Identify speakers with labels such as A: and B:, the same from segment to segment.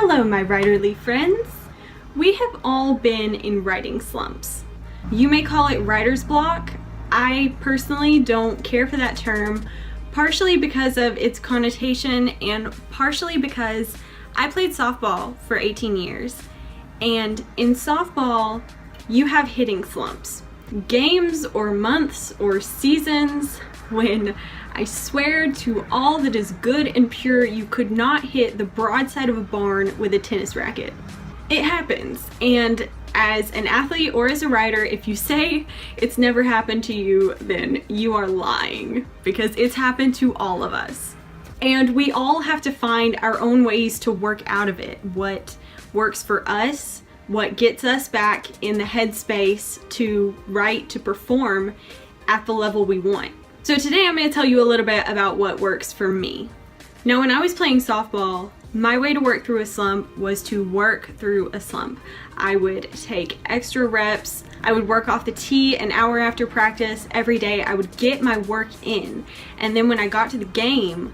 A: Hello, my writerly friends. We have all been in writing slumps. You may call it writer's block. I personally don't care for that term, partially because of its connotation and partially because I played softball for 18 years. And in softball, you have hitting slumps. Games or months or seasons when I swear to all that is good and pure you could not hit the broadside of a barn with a tennis racket. It happens, and as an athlete or as a writer, if you say it's never happened to you, then you are lying, because it's happened to all of us. And we all have to find our own ways to work out of it. What works for us, what gets us back in the headspace to write, to perform at the level we want. So today I'm going to tell you a little bit about what works for me. Now, when I was playing softball, my way to work through a slump was to work through a slump. I would take extra reps. I would work off the tee an hour after practice every day. I would get my work in. And then when I got to the game,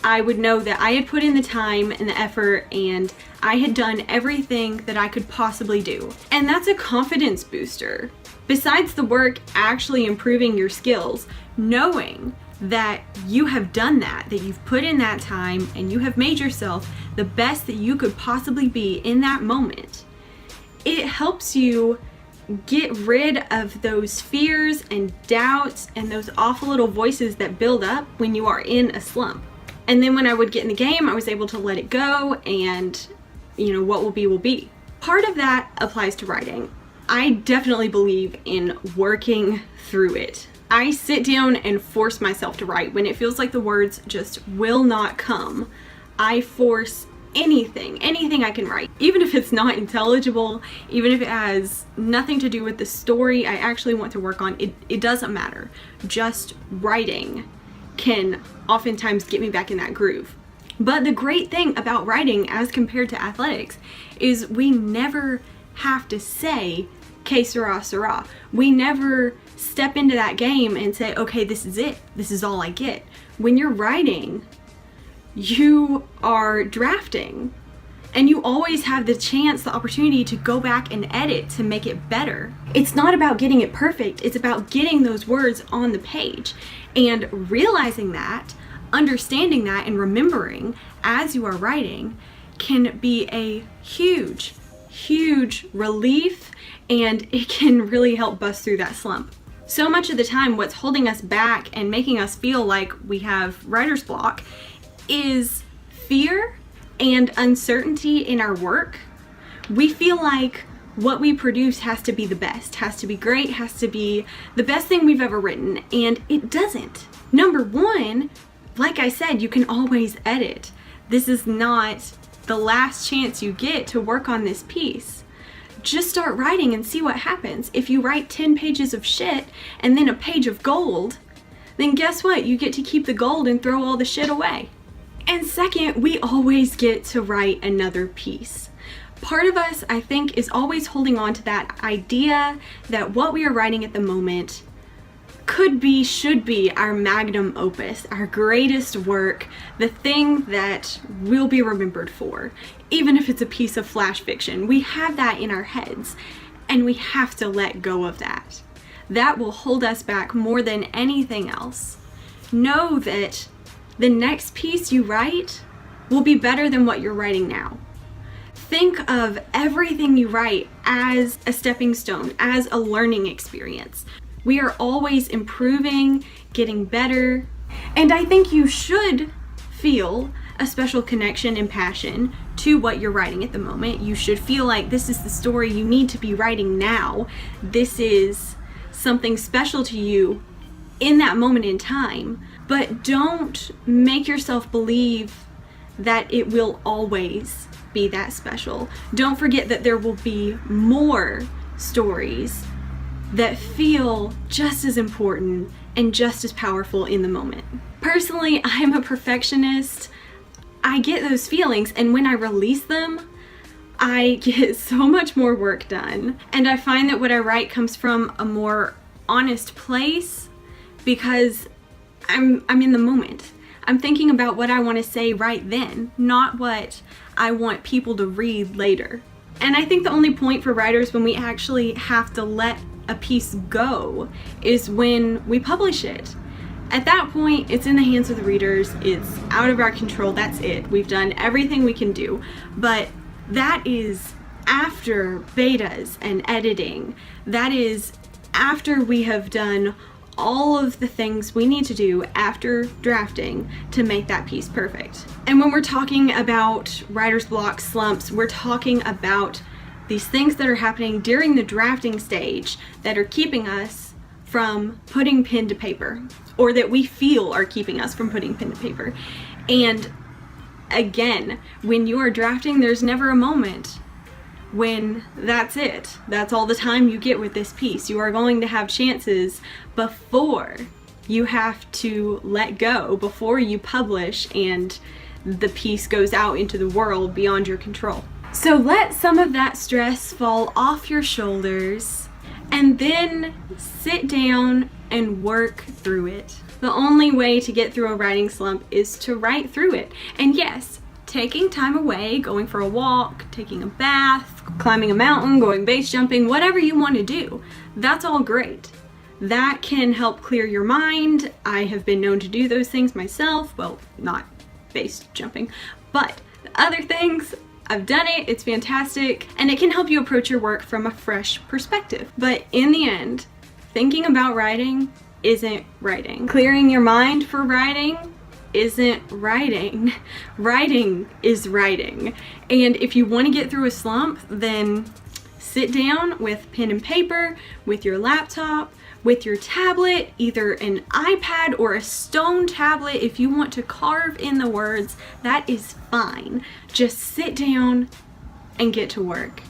A: I would know that I had put in the time and the effort and I had done everything that I could possibly do. And that's a confidence booster. Besides the work actually improving your skills, knowing that you have done that you've put in that time and you have made yourself the best that you could possibly be in that moment, it helps you get rid of those fears and doubts and those awful little voices that build up when you are in a slump. And then when I would get in the game, I was able to let it go and, what will be will be. Part of that applies to writing. I definitely believe in working through it. I sit down and force myself to write. When it feels like the words just will not come, I force anything I can write. Even if it's not intelligible, even if it has nothing to do with the story I actually want to work on, it doesn't matter. Just writing can oftentimes get me back in that groove. But the great thing about writing as compared to athletics is we never have to say que sera, sera. We never step into that game and say, okay, this is it. This is all I get. When you're writing, you are drafting and you always have the chance, the opportunity to go back and edit to make it better. It's not about getting it perfect. It's about getting those words on the page and realizing that, understanding that, and remembering as you are writing can be a huge relief, and it can really help bust through that slump. So much of the time, what's holding us back and making us feel like we have writer's block is fear and uncertainty in our work. We feel like what we produce has to be the best, has to be great, has to be the best thing we've ever written, and it doesn't. Number one, like I said, you can always edit. This is not the last chance you get to work on this piece. Just start writing and see what happens. If you write 10 pages of shit and then a page of gold, then guess what? You get to keep the gold and throw all the shit away. And second, we always get to write another piece. Part of us, I think, is always holding on to that idea that what we are writing at the moment could be, should be our magnum opus, our greatest work, the thing that we'll be remembered for. Even if it's a piece of flash fiction, we have that in our heads, and we have to let go of that. That will hold us back more than anything else. Know that the next piece you write will be better than what you're writing now. Think of everything you write as a stepping stone, as a learning experience. We are always improving, getting better, and I think you should feel a special connection and passion to what you're writing at the moment. You should feel like this is the story you need to be writing now. This is something special to you in that moment in time, but don't make yourself believe that it will always be that special. Don't forget that there will be more stories that feel just as important and just as powerful in the moment. Personally, I'm a perfectionist. I get those feelings, and when I release them, I get so much more work done. And I find that what I write comes from a more honest place because I'm in the moment. I'm thinking about what I want to say right then, not what I want people to read later. And I think the only point for writers when we actually have to let a piece go is when we publish it. At that point, it's in the hands of the readers, it's out of our control, that's it. We've done everything we can do. But that is after betas and editing. That is after we have done all of the things we need to do after drafting to make that piece perfect. And when we're talking about writer's block, slumps, we're talking about these things that are happening during the drafting stage that are keeping us from putting pen to paper, or that we feel are keeping us from putting pen to paper. And again, when you are drafting, there's never a moment when that's it. That's all the time you get with this piece. You are going to have chances before you have to let go, before you publish and the piece goes out into the world beyond your control. So let some of that stress fall off your shoulders and then sit down and work through it. The only way to get through a writing slump is to write through it. And yes, taking time away, going for a walk, taking a bath, climbing a mountain, going base jumping, whatever you want to do, that's all great. That can help clear your mind. I have been known to do those things myself. Well, not base jumping, but the other things, I've done it, it's fantastic, and it can help you approach your work from a fresh perspective. But in the end, thinking about writing isn't writing. Clearing your mind for writing isn't writing. Writing is writing. And if you want to get through a slump, then sit down with pen and paper, with your laptop, with your tablet, either an iPad or a stone tablet. If you want to carve in the words, that is fine. Just sit down and get to work.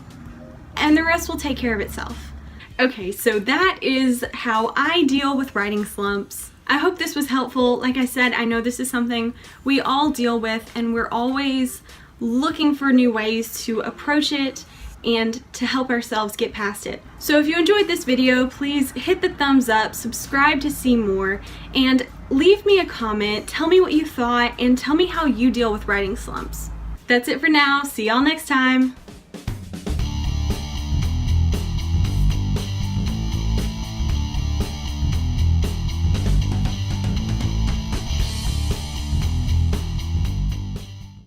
A: And the rest will take care of itself. Okay, so that is how I deal with writing slumps. I hope this was helpful. Like I said, I know this is something we all deal with, and we're always looking for new ways to approach it and to help ourselves get past it. So if you enjoyed this video, please hit the thumbs up, subscribe to see more, and leave me a comment. Tell me what you thought and tell me how you deal with writing slumps. That's it for now. See y'all next time.